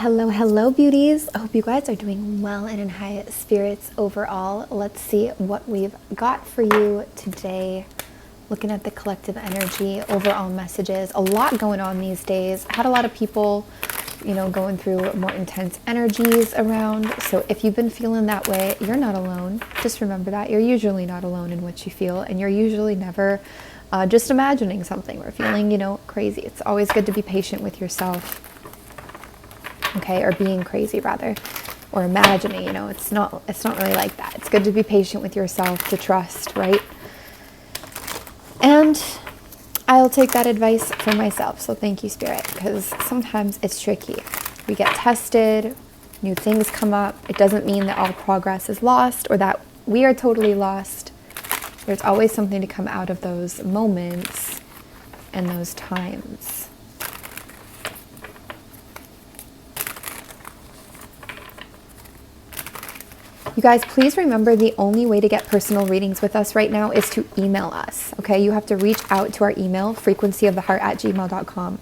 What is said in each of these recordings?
Hello, hello, beauties. I hope you guys are doing well and in high spirits overall. Let's see what we've got for you today. Looking at the collective energy, overall messages. A lot going on these days. I had a lot of people, going through more intense energies around. So if you've been feeling that way, you're not alone. Just remember that. You're usually not alone in what you feel, and you're usually never just imagining something or feeling, crazy. It's always good to be patient with yourself. Okay, or being crazy rather, or imagining, it's not really like that. It's good to be patient with yourself, to trust, right? And I'll take that advice for myself. So thank you, Spirit, because sometimes it's tricky. We get tested, new things come up. It doesn't mean that all progress is lost or that we are totally lost. There's always something to come out of those moments and those times. You guys, please remember the only way to get personal readings with us right now is to email us, okay? You have to reach out to our email, frequencyoftheheart@gmail.com.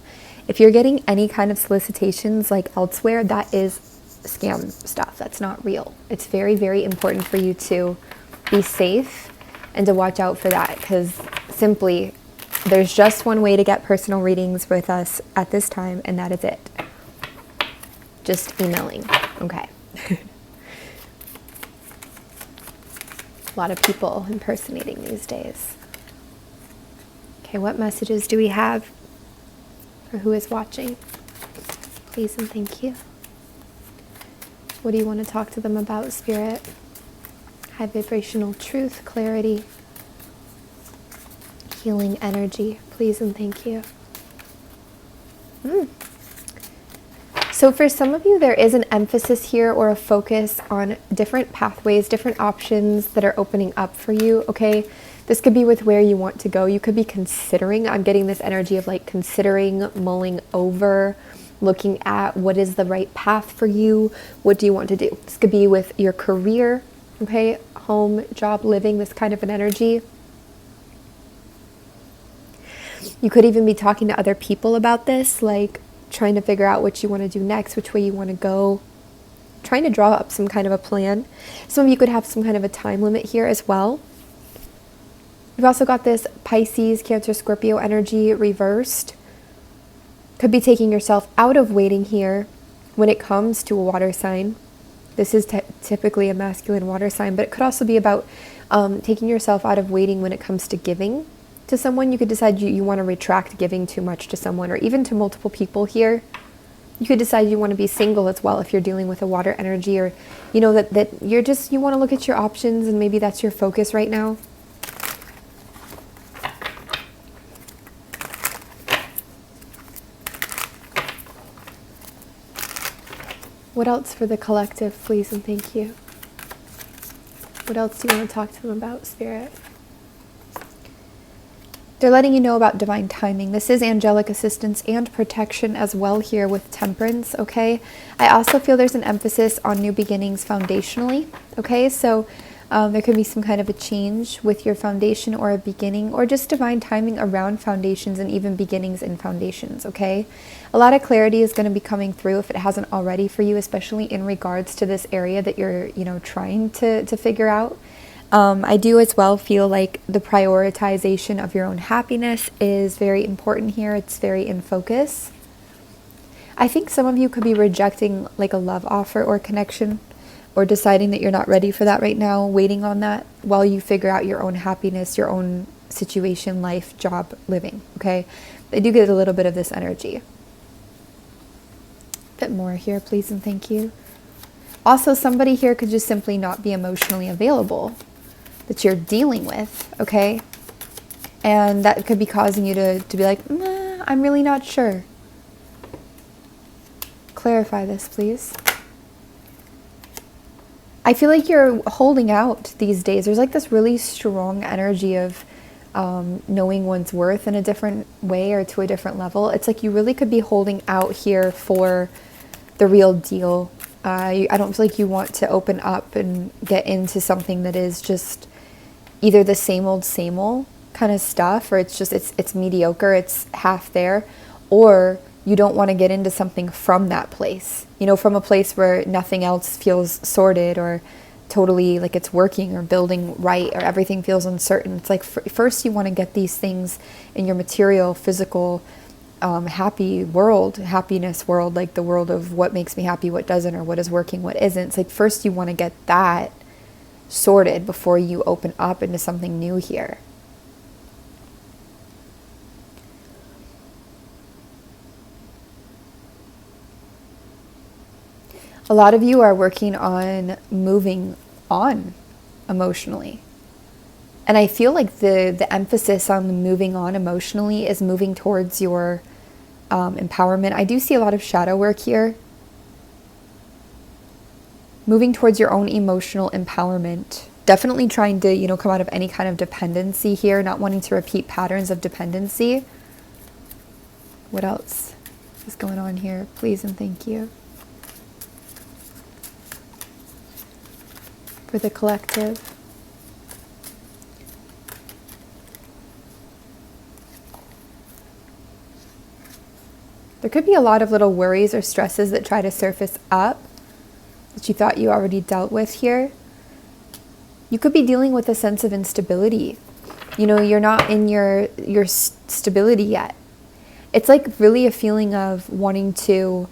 If you're getting any kind of solicitations like elsewhere, that is scam stuff. That's not real. It's very, very important for you to be safe and to watch out for that, because simply there's just one way to get personal readings with us at this time, and that is it. Just emailing, okay? A lot of people impersonating these days. Okay, what messages do we have for who is watching? Please and thank you. What do you want to talk to them about, Spirit? High vibrational truth, clarity, healing energy. Please and thank you. So for some of you, there is an emphasis here or a focus on different pathways, different options that are opening up for you, okay? This could be with where you want to go. You could be considering, I'm getting this energy of like considering, mulling over, looking at what is the right path for you. What do you want to do? This could be with your career, okay? Home, job, living, this kind of an energy. You could even be talking to other people about this, like trying to figure out what you want to do next, which way you want to go, trying to draw up some kind of a plan. Some of you could have some kind of a time limit here as well. You've also got this Pisces, Cancer, Scorpio energy reversed. Could be taking yourself out of waiting here when it comes to a water sign. This is typically a masculine water sign, but it could also be about taking yourself out of waiting when it comes to giving to someone. You could decide you want to retract giving too much to someone, or even to multiple people here. You could decide you want to be single as well if you're dealing with a water energy, or that you want to look at your options, and maybe that's your focus right now. What else for the collective, please and thank you? What else do you want to talk to them about, Spirit? They're letting you know about divine timing. This is angelic assistance and protection as well here with Temperance, okay? I also feel there's an emphasis on new beginnings foundationally, okay? So there could be some kind of a change with your foundation or a beginning, or just divine timing around foundations and even beginnings in foundations, okay? A lot of clarity is going to be coming through if it hasn't already for you, especially in regards to this area that you're, trying to figure out. I do as well feel like the prioritization of your own happiness is very important here. It's very in focus. I think some of you could be rejecting like a love offer or connection, or deciding that you're not ready for that right now, waiting on that while you figure out your own happiness, your own situation, life, job, living, okay? I do get a little bit of this energy. A bit more here, please and thank you. Also, somebody here could just simply not be emotionally available that you're dealing with, okay? And that could be causing you to be like, I'm really not sure. Clarify this, please. I feel like you're holding out these days. There's like this really strong energy of knowing one's worth in a different way or to a different level. It's like you really could be holding out here for the real deal. I don't feel like you want to open up and get into something that is just either the same old kind of stuff, or it's mediocre, it's half there, or you don't want to get into something from that place, from a place where nothing else feels sorted or totally like it's working or building right, or everything feels uncertain. It's like first you want to get these things in your material, physical, happiness world, like the world of what makes me happy, what doesn't, or what is working, what isn't. It's like first you want to get that sorted before you open up into something new here. A lot of you are working on moving on emotionally. And I feel like the emphasis on the moving on emotionally is moving towards your empowerment. I do see a lot of shadow work here. Moving towards your own emotional empowerment. Definitely trying to, come out of any kind of dependency here, not wanting to repeat patterns of dependency. What else is going on here? Please and thank you. For the collective. There could be a lot of little worries or stresses that try to surface up that you thought you already dealt with here. You could be dealing with a sense of instability. You're not in your stability yet. It's like really a feeling of wanting to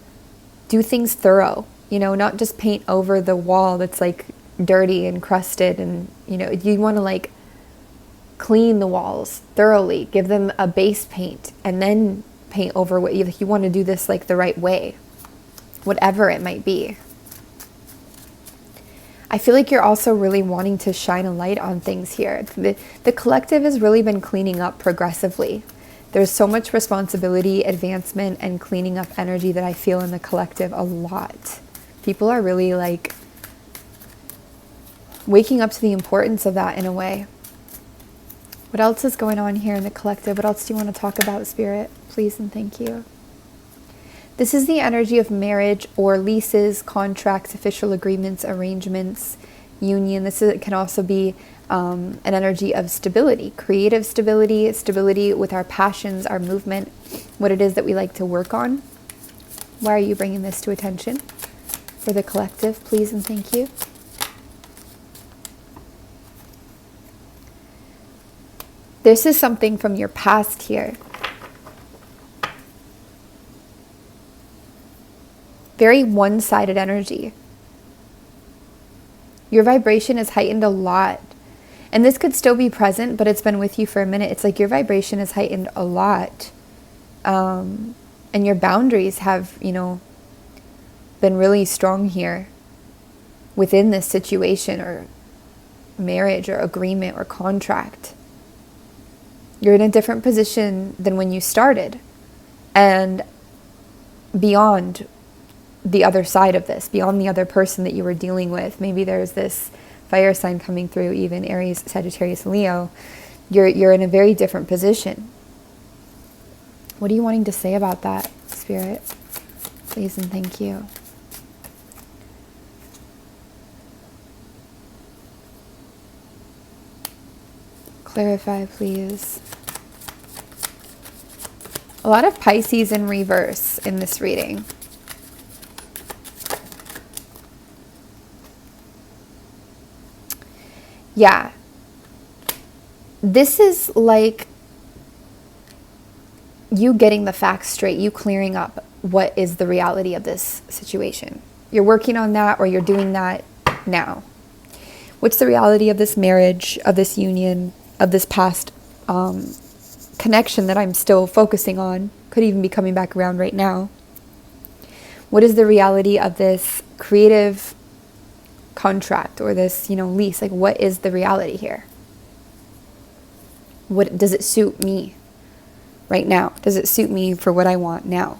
do things thorough, not just paint over the wall that's like dirty and crusted, and you want to like clean the walls thoroughly, give them a base paint, and then paint over what you want to do this like the right way, whatever it might be. I feel like you're also really wanting to shine a light on things here. The collective has really been cleaning up progressively. There's so much responsibility, advancement, and cleaning up energy that I feel in the collective a lot. People are really like waking up to the importance of that in a way. What else is going on here in the collective? What else do you want to talk about, Spirit? Please and thank you. This is the energy of marriage or leases, contracts, official agreements, arrangements, union. Can also be an energy of stability, creative stability, stability with our passions, our movement, what it is that we like to work on. Why are you bringing this to attention? For the collective, please and thank you. This is something from your past here. Very one-sided energy. Your vibration is heightened a lot. And this could still be present, but it's been with you for a minute. It's like your vibration is heightened a lot. And your boundaries have, been really strong here within this situation or marriage or agreement or contract. You're in a different position than when you started, and beyond the other side of this, beyond the other person that you were dealing with. Maybe there's this fire sign coming through, even Aries, Sagittarius, Leo. You're in a very different position. What are you wanting to say about that, Spirit? Please and thank you. Clarify, please. A lot of Pisces in reverse in this reading. Yeah. This is like you getting the facts straight, you clearing up what is the reality of this situation. You're working on that, or you're doing that now. What's the reality of this marriage, of this union, of this past connection that I'm still focusing on? Could even be coming back around right now. What is the reality of this creative contract or this, lease? Like, what is the reality here? What does it suit me right now? Does it suit me for what I want now?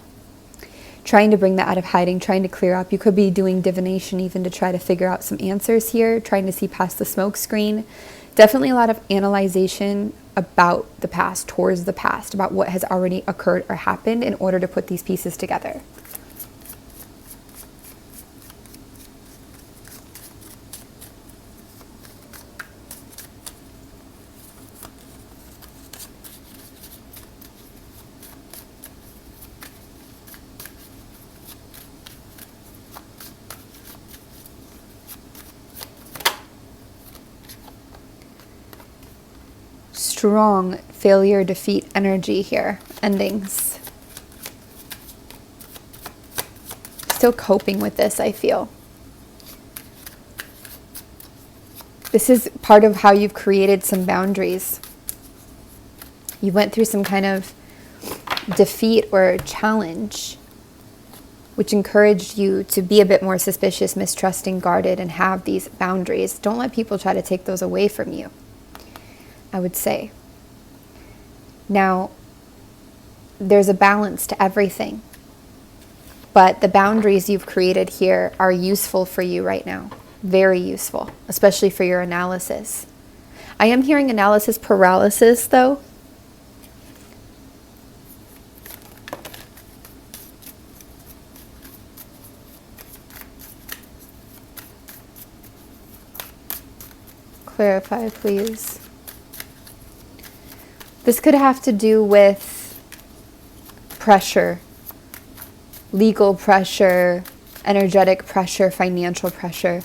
Trying to bring that out of hiding, trying to clear up. You could be doing divination even to try to figure out some answers here, trying to see past the smoke screen. Definitely a lot of analyzation about the past, towards the past, about what has already occurred or happened in order to put these pieces together. strong failure, defeat energy here. Endings. Still coping with this, I feel. This is part of how you've created some boundaries. You went through some kind of defeat or challenge, which encouraged you to be a bit more suspicious, mistrusting, guarded, and have these boundaries. Don't let people try to take those away from you, I would say. Now, there's a balance to everything, but the boundaries you've created here are useful for you right now. Very useful, especially for your analysis. I am hearing analysis paralysis, though. Clarify, please. This could have to do with pressure, legal pressure, energetic pressure, financial pressure.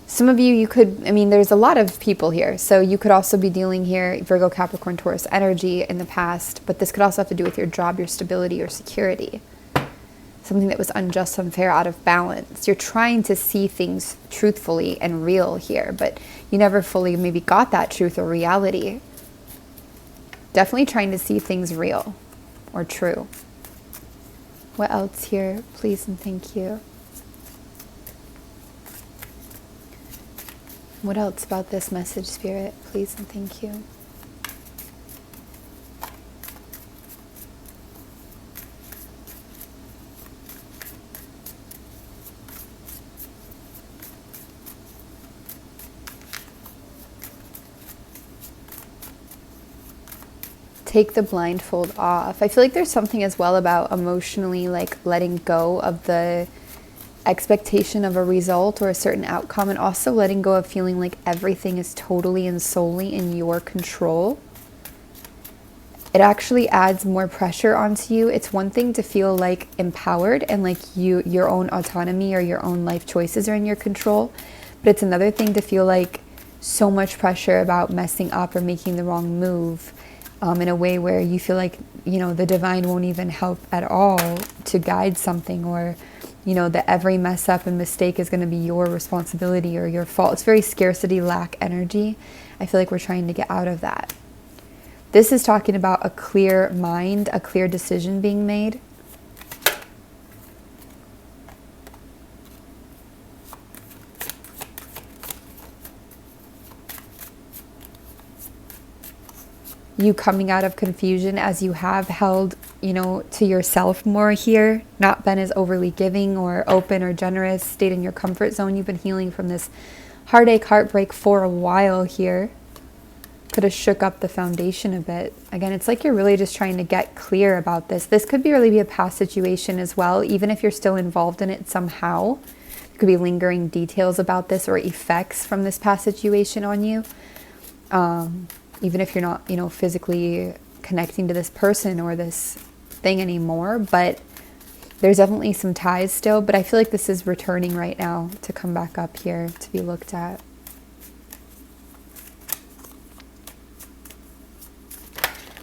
Some of you could, there's a lot of people here, so you could also be dealing here, Virgo, Capricorn, Taurus energy in the past, but this could also have to do with your job, your stability, your security. Something that was unjust, unfair, out of balance. You're trying to see things truthfully and real here, but you never fully maybe got that truth or reality. Definitely trying to see things real or true. What else here? Please and thank you. What else about this message, Spirit? Please and thank you. Take the blindfold off. I feel like there's something as well about emotionally like letting go of the expectation of a result or a certain outcome, and also letting go of feeling like everything is totally and solely in your control. It actually adds more pressure onto you. It's one thing to feel like empowered and like your own autonomy or your own life choices are in your control, but it's another thing to feel like so much pressure about messing up or making the wrong move, in a way where you feel like, the divine won't even help at all to guide something, or, that every mess up and mistake is going to be your responsibility or your fault. It's very scarcity, lack energy. I feel like we're trying to get out of that. This is talking about a clear mind, a clear decision being made. You coming out of confusion as you have held, to yourself more here, not been as overly giving or open or generous, stayed in your comfort zone. You've been healing from this heartache, heartbreak for a while here. Could have shook up the foundation a bit. Again, it's like you're really just trying to get clear about this. This could really be a past situation as well, even if you're still involved in it somehow. There could be lingering details about this or effects from this past situation on you. Even if you're not, physically connecting to this person or this thing anymore, but there's definitely some ties still. But I feel like this is returning right now to come back up here to be looked at.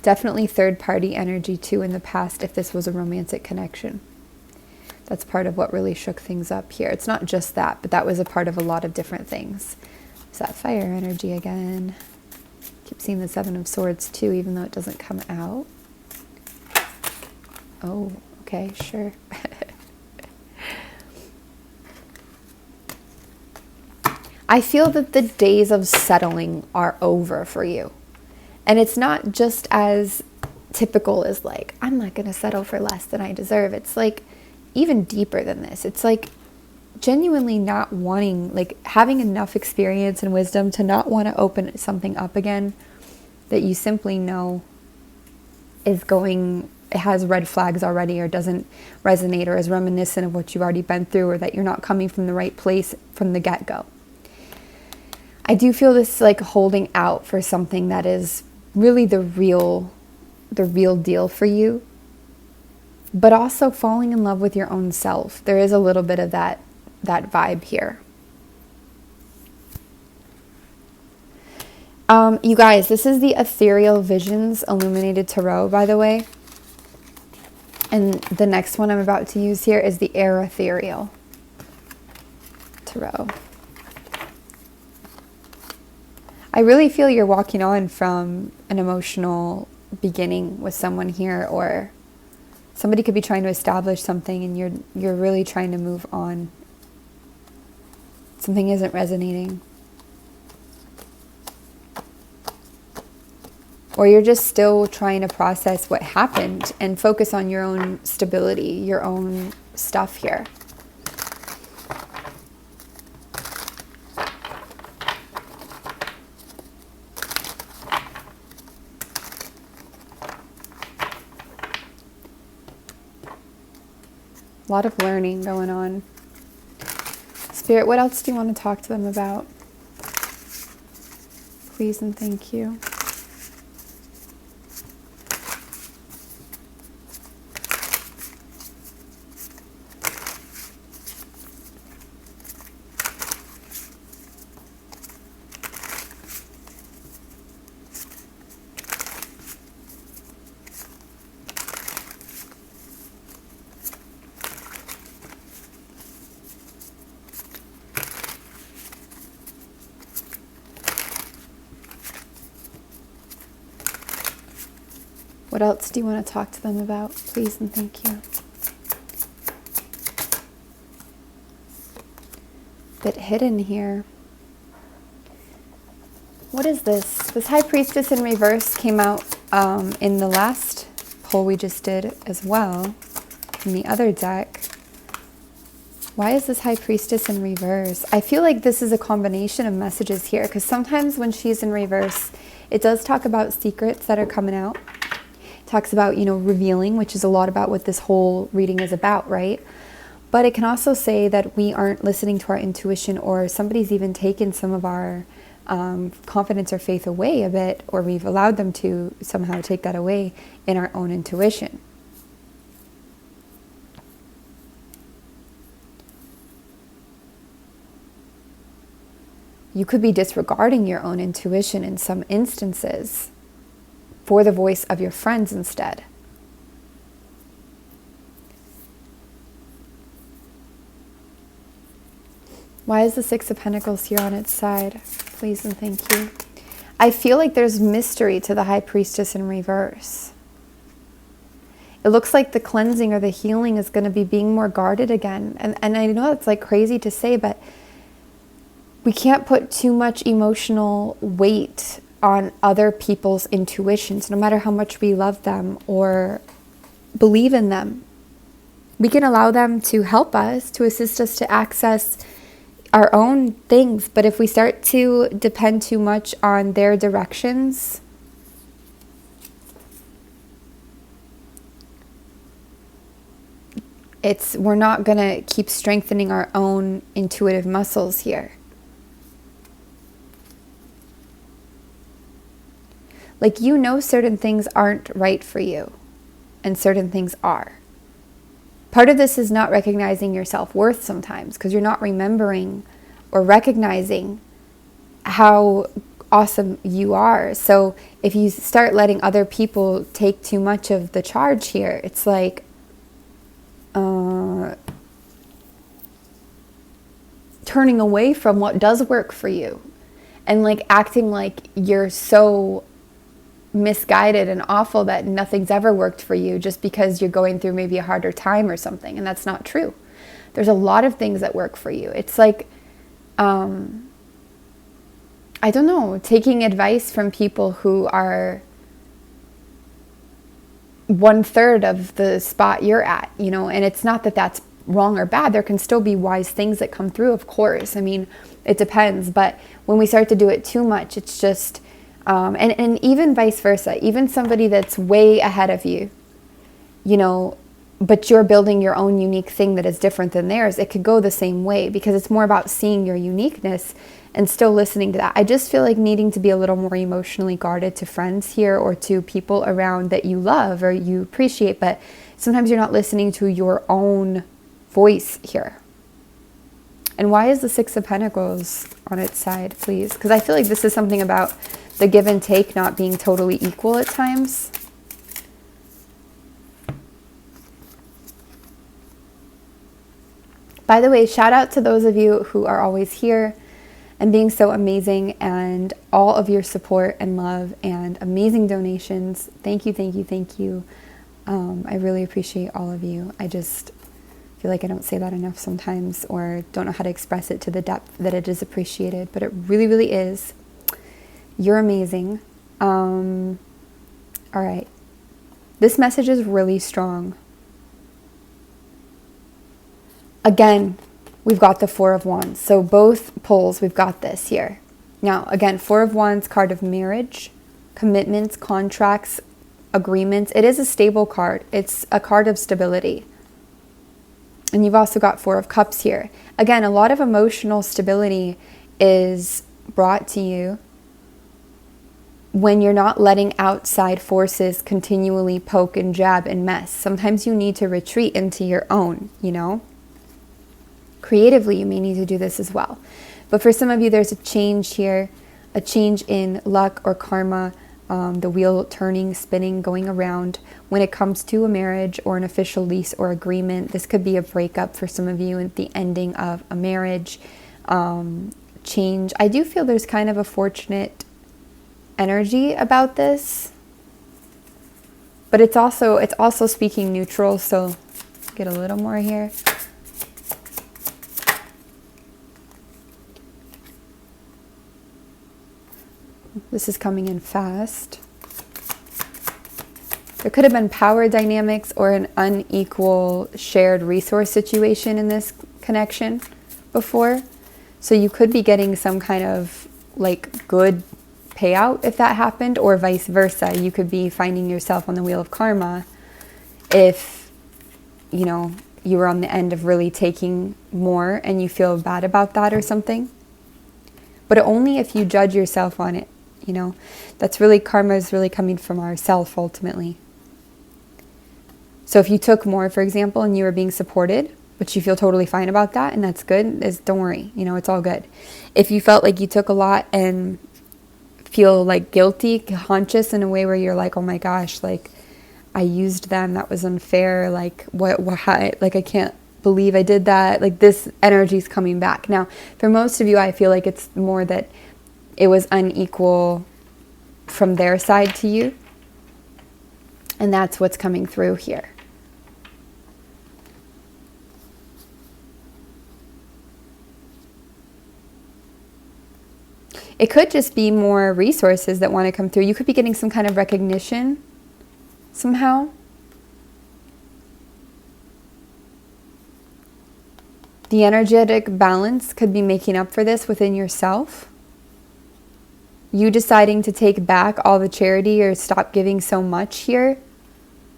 Definitely third party energy too in the past if this was a romantic connection. That's part of what really shook things up here. It's not just that, but that was a part of a lot of different things. Is that fire energy again? Keep seeing the Seven of Swords too, even though it doesn't come out. Oh, okay, sure. I feel that the days of settling are over for you. And it's not just as typical as like, I'm not going to settle for less than I deserve. It's like even deeper than this. It's like genuinely not wanting, like having enough experience and wisdom to not want to open something up again that you simply know is going, it has red flags already, or doesn't resonate, or is reminiscent of what you've already been through, or that you're not coming from the right place from the get-go. I do feel this like holding out for something that is really the real deal for you, but also falling in love with your own self. There is a little bit of that vibe here. You guys, this is the Ethereal Visions Illuminated Tarot, by the way. And the next one I'm about to use here is the Air Ethereal Tarot. I really feel you're walking on from an emotional beginning with someone here, or somebody could be trying to establish something and you're really trying to move on. Something isn't resonating. Or you're just still trying to process what happened and focus on your own stability, your own stuff here. A lot of learning going on. Spirit, what else do you want to talk to them about? Please and thank you. What else do you want to talk to them about? Please and thank you. Bit hidden here. What is this? This High Priestess in reverse came out in the last pull we just did as well, in the other deck. Why is this High Priestess in reverse? I feel like this is a combination of messages here, because sometimes when she's in reverse, it does talk about secrets that are coming out. Talks about, you know, revealing, which is a lot about what this whole reading is about, right? But it can also say that we aren't listening to our intuition, or somebody's even taken some of our confidence or faith away a bit, or we've allowed them to somehow take that away in our own intuition. You could be disregarding your own intuition in some instances for the voice of your friends instead. Why is the Six of Pentacles here on its side? Please and thank you. I feel like there's mystery to the High Priestess in reverse. It looks like the cleansing or the healing is going to be being more guarded again. And I know it's like crazy to say, but we can't put too much emotional weight on other people's intuitions, no matter how much we love them or believe in them. We can allow them to help us, to assist us to access our own things. But if we start to depend too much on their directions, we're not going to keep strengthening our own intuitive muscles here. Like, you know, certain things aren't right for you and certain things are. Part of this is not recognizing your self-worth sometimes, because you're not remembering or recognizing how awesome you are. So if you start letting other people take too much of the charge here, it's like turning away from what does work for you, and like acting like you're so misguided and awful that nothing's ever worked for you just because you're going through maybe a harder time or something. And that's not true. There's a lot of things that work for you. It's like, I don't know, taking advice from people who are 1/3 of the spot you're at, you know, and it's not that that's wrong or bad. There can still be wise things that come through, of course. I mean, it depends. But when we start to do it too much, it's just, and even vice versa, even somebody that's way ahead of you, you know, but you're building your own unique thing that is different than theirs, it could go the same way, because it's more about seeing your uniqueness and still listening to that. I just feel like needing to be a little more emotionally guarded to friends here, or to people around that you love or you appreciate, but sometimes you're not listening to your own voice here. And why is the Six of Pentacles on its side, please? Because I feel like this is something about the give and take not being totally equal at times. By the way, shout out to those of you who are always here and being so amazing, and all of your support and love and amazing donations. Thank you, thank you, thank you. I really appreciate all of you. I just feel like I don't say that enough sometimes, or don't know how to express it to the depth that it is appreciated, but it really, really is. You're amazing. All right. This message is really strong. Again, we've got the Four of Wands. So both poles, we've got this here. Now, again, Four of Wands, card of marriage, commitments, contracts, agreements. It is a stable card. It's a card of stability. And you've also got Four of Cups here. Again, a lot of emotional stability is brought to you when you're not letting outside forces continually poke and jab and mess. Sometimes you need to retreat into your own, you know. Creatively, you may need to do this as well. But for some of you, there's a change here, a change in luck or karma, the wheel turning, spinning, going around when it comes to a marriage or an official lease or agreement. This could be a breakup for some of you and the ending of a marriage, change. I do feel there's kind of a fortunate energy about this, but it's also speaking neutral. So get a little more here. This is coming in fast. There could have been power dynamics or an unequal shared resource situation in this connection before. So you could be getting some kind of like good payout if that happened, or vice versa. You could be finding yourself on the wheel of karma if, you know, you were on the end of really taking more and you feel bad about that or something. But only if you judge yourself on it. You know, that's really, karma is really coming from ourself ultimately. So if you took more, for example, and you were being supported, but you feel totally fine about that, and that's good, don't worry, you know, it's all good. If you felt like you took a lot and feel like guilty, conscious in a way where you're like, oh my gosh, like I used them, that was unfair, like like I can't believe I did that, like this energy is coming back. Now, for most of you, I feel like it's more that it was unequal from their side to you. And that's what's coming through here. It could just be more resources that want to come through. You could be getting some kind of recognition somehow. The energetic balance could be making up for this within yourself. You deciding to take back all the charity or stop giving so much here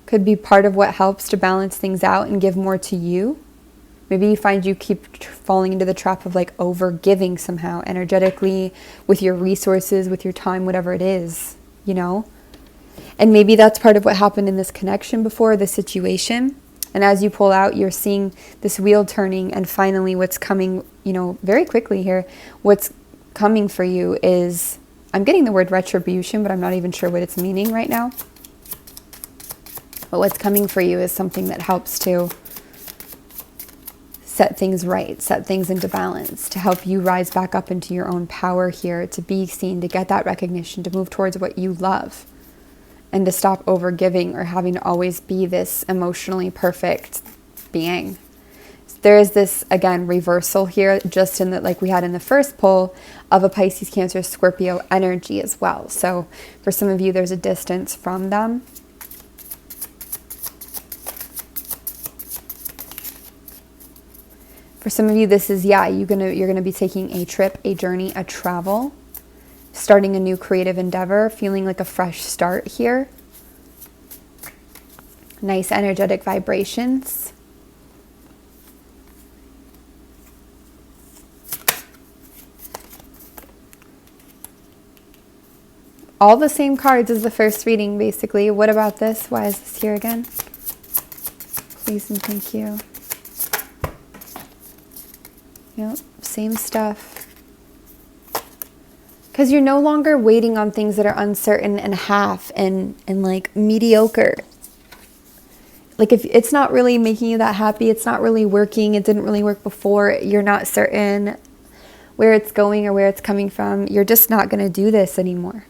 could be part of what helps to balance things out and give more to you. Maybe you find you keep falling into the trap of like over giving somehow energetically with your resources, with your time, whatever it is, you know? And maybe that's part of what happened in this connection before, the situation. And as you pull out, you're seeing this wheel turning, and finally what's coming, you know, very quickly here, what's coming for you is, I'm getting the word retribution, but I'm not even sure what it's meaning right now. But what's coming for you is something that helps to set things right, set things into balance, to help you rise back up into your own power here, to be seen, to get that recognition, to move towards what you love, and to stop over giving or having to always be this emotionally perfect being. There is this, again, reversal here, just in that, like we had in the first poll, of a Pisces, Cancer, Scorpio energy as well. So for some of you, there's a distance from them. For some of you, this is, yeah, you're gonna be taking a trip, a journey, a travel, starting a new creative endeavor, feeling like a fresh start here. Nice energetic vibrations. All the same cards as the first reading, basically. What about this? Why is this here again? Please and thank you. Yep, same stuff. Because you're no longer waiting on things that are uncertain and half and like mediocre. Like if it's not really making you that happy, it's not really working, it didn't really work before, you're not certain where it's going or where it's coming from, you're just not going to do this anymore.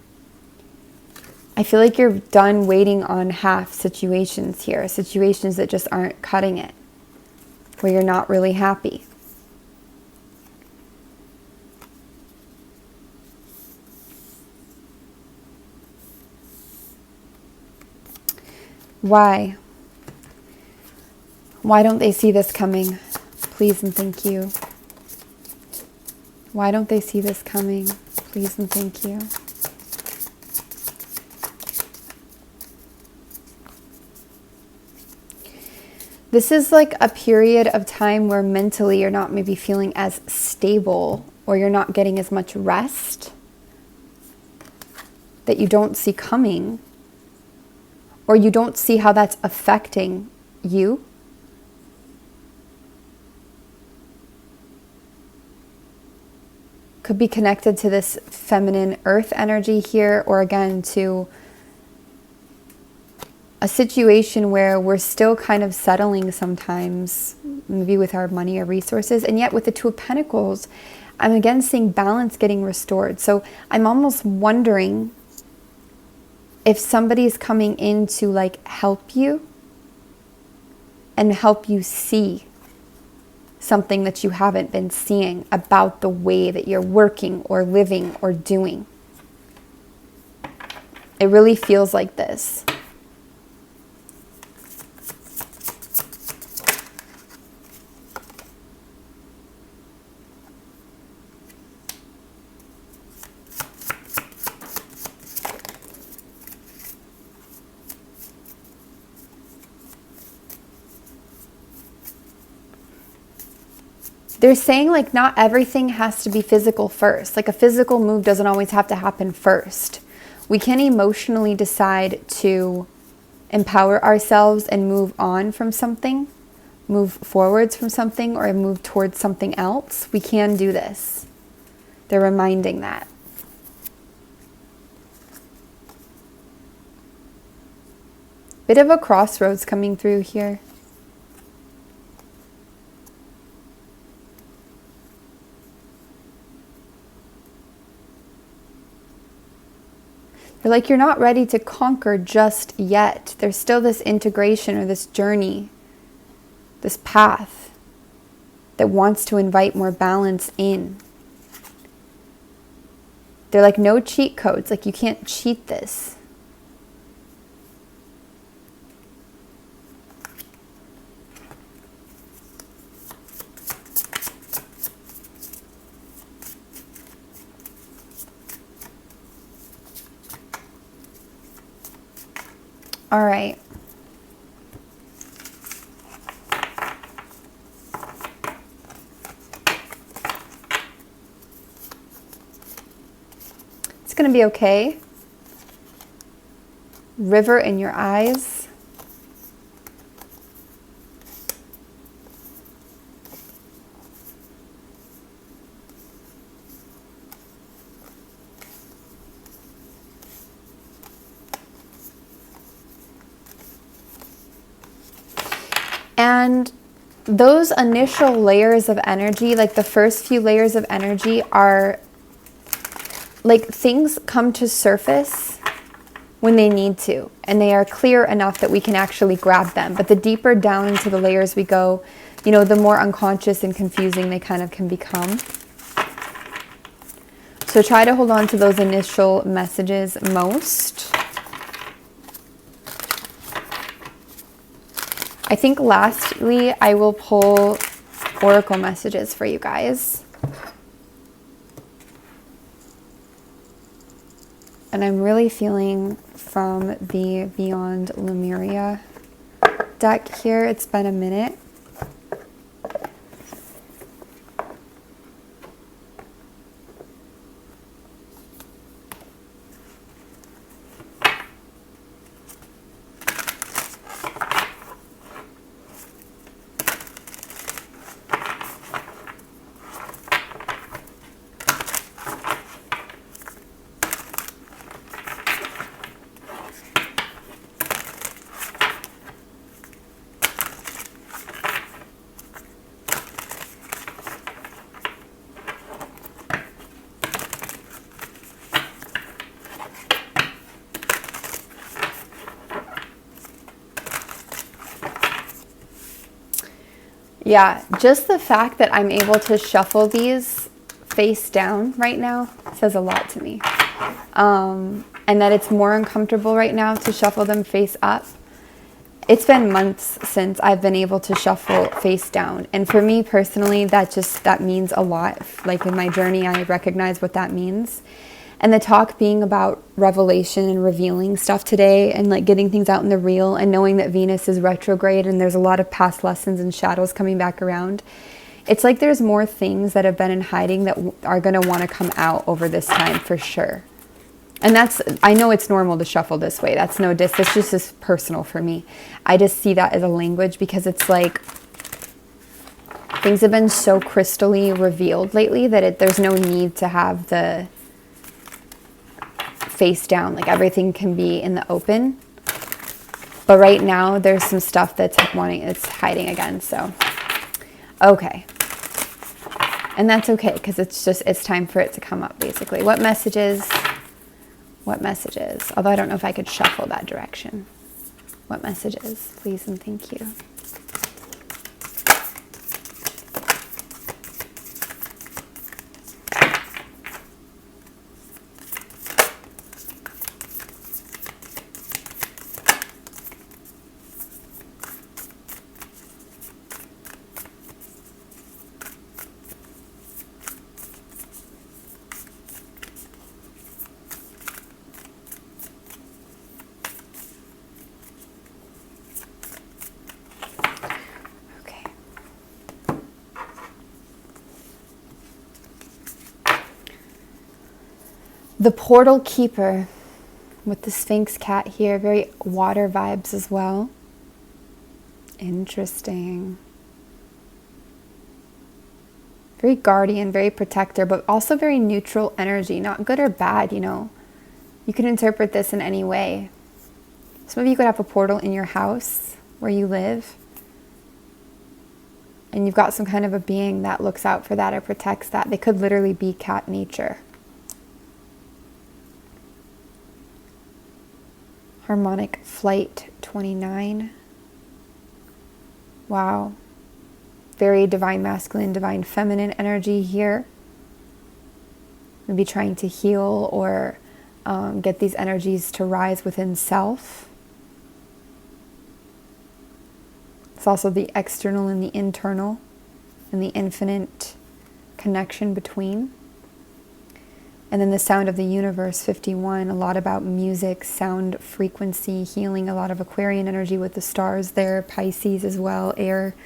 I feel like you're done waiting on half situations here, situations that just aren't cutting it, where you're not really happy. Why? Why don't they see this coming? Please and thank you. Why don't they see this coming? Please and thank you. This is like a period of time where mentally you're not maybe feeling as stable, or you're not getting as much rest that you don't see coming, or you don't see how that's affecting you. Could be connected to this feminine earth energy here, or again to a situation where we're still kind of settling sometimes, maybe with our money or resources, and yet with the Two of Pentacles, I'm again seeing balance getting restored. So I'm almost wondering if somebody's coming in to like help you and help you see something that you haven't been seeing about the way that you're working or living or doing. It really feels like this. They're saying like not everything has to be physical first. Like a physical move doesn't always have to happen first. We can emotionally decide to empower ourselves and move on from something, move forwards from something, or move towards something else. We can do this. They're reminding that. Bit of a crossroads coming through here. They're like, you're not ready to conquer just yet. There's still this integration or this journey, this path that wants to invite more balance in. They're like, no cheat codes. Like, you can't cheat this. All right. It's going to be okay. River in your eyes. And those initial layers of energy, like the first few layers of energy, are like things come to surface when they need to, and they are clear enough that we can actually grab them. But the deeper down into the layers we go, you know, the more unconscious and confusing they kind of can become. So try to hold on to those initial messages most. I think lastly, I will pull oracle messages for you guys. And I'm really feeling from the Beyond Lemuria deck here. It's been a minute. Yeah, just the fact that I'm able to shuffle these face down right now says a lot to me. And that it's more uncomfortable right now to shuffle them face up. It's been months since I've been able to shuffle face down. And for me personally, that means a lot. Like in my journey, I recognize what that means. And the talk being about revelation and revealing stuff today and like getting things out in the real and knowing that Venus is retrograde and there's a lot of past lessons and shadows coming back around. It's like there's more things that have been in hiding that are going to want to come out over this time for sure. And I know it's normal to shuffle this way. That's no diss. This just is personal for me. I just see that as a language because it's like things have been so crystally revealed lately that there's no need to have the face down. Like everything can be in the open. But right now there's some stuff it's hiding again. So, okay. And that's okay because it's time for it to come up basically. What messages? What messages? Although I don't know if I could shuffle that direction. What messages? Please and thank you. The Portal Keeper with the Sphinx cat here. Very water vibes as well. Interesting. Very guardian, very protector, but also very neutral energy. Not good or bad, you know. You can interpret this in any way. Some of you could have a portal in your house where you live. And you've got some kind of a being that looks out for that or protects that. They could literally be cat nature. Harmonic Flight 29. Wow. Very divine masculine, divine feminine energy here. Maybe trying to heal or get these energies to rise within self. It's also the external and the internal and the infinite connection between. And then the Sound of the Universe, 51, a lot about music, sound, frequency, healing, a lot of Aquarian energy with the stars there, Pisces as well, air.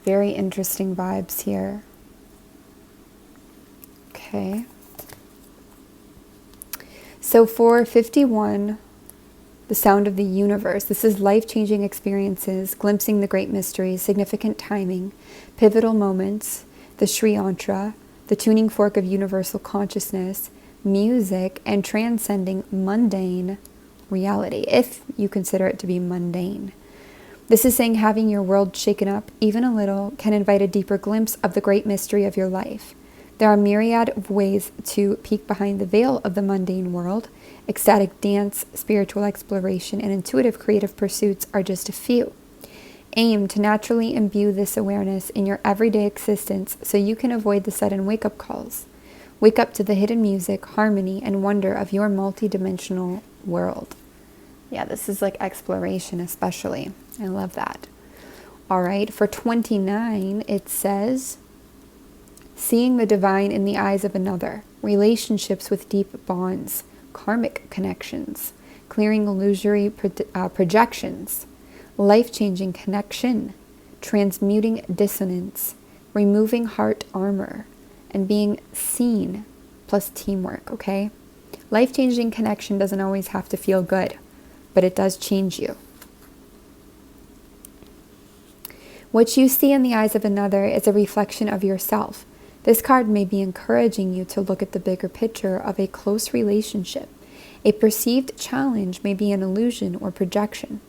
Very interesting vibes here. Okay. So for 51, the Sound of the Universe, this is life-changing experiences, glimpsing the great mysteries, significant timing, pivotal moments, the Sri Yantra, the tuning fork of universal consciousness, music, and transcending mundane reality, if you consider it to be mundane. This is saying having your world shaken up even a little can invite a deeper glimpse of the great mystery of your life. There are myriad of ways to peek behind the veil of the mundane world. Ecstatic dance, spiritual exploration, and intuitive creative pursuits are just a few. Aim to naturally imbue this awareness in your everyday existence so you can avoid the sudden wake-up calls. Wake up to the hidden music, harmony, and wonder of your multidimensional world. Yeah, this is like exploration especially. I love that. All right, for 29, it says, seeing the divine in the eyes of another, relationships with deep bonds, karmic connections, clearing illusory projections, life-changing connection, transmuting dissonance, removing heart armor, and being seen, plus teamwork, okay? Life-changing connection doesn't always have to feel good, but it does change you. What you see in the eyes of another is a reflection of yourself. This card may be encouraging you to look at the bigger picture of a close relationship. A perceived challenge may be an illusion or projection.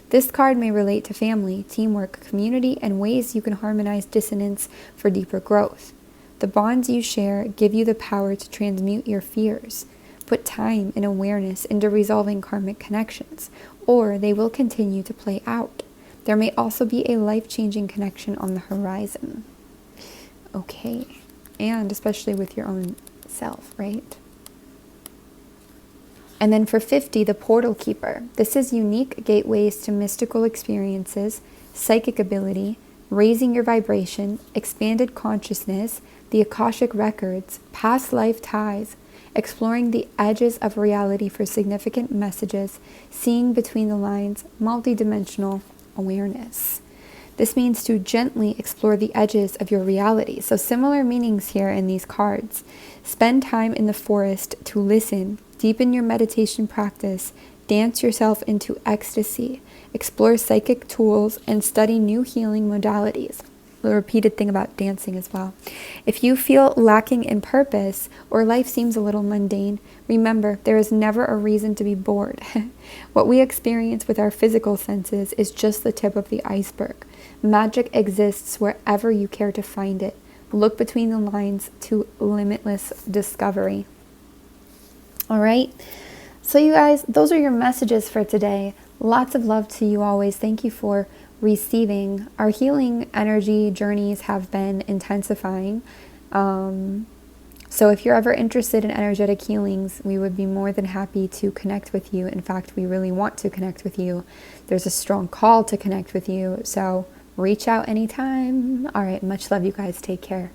This card may relate to family, teamwork, community, and ways you can harmonize dissonance for deeper growth. The bonds you share give you the power to transmute your fears. Put time and awareness into resolving karmic connections, or they will continue to play out. There may also be a life-changing connection on the horizon. Okay. And especially with your own self, right? And then for 50, the portal keeper. This is unique gateways to mystical experiences, psychic ability, raising your vibration, expanded consciousness, the Akashic records, past life ties, exploring the edges of reality for significant messages, seeing between the lines, multidimensional awareness. This means to gently explore the edges of your reality. So similar meanings here in these cards. Spend time in the forest to listen, deepen your meditation practice, dance yourself into ecstasy, explore psychic tools, and study new healing modalities. The repeated thing about dancing as well. If you feel lacking in purpose or life seems a little mundane, remember there is never a reason to be bored. What we experience with our physical senses is just the tip of the iceberg. Magic exists wherever you care to find it. Look between the lines to limitless discovery. All right. So you guys, those are your messages for today. Lots of love to you always. Thank you for receiving. Our healing energy journeys have been intensifying. So if you're ever interested in energetic healings, we would be more than happy to connect with you. In fact, we really want to connect with you. There's a strong call to connect with you. So reach out anytime. All right. Much love, you guys. Take care.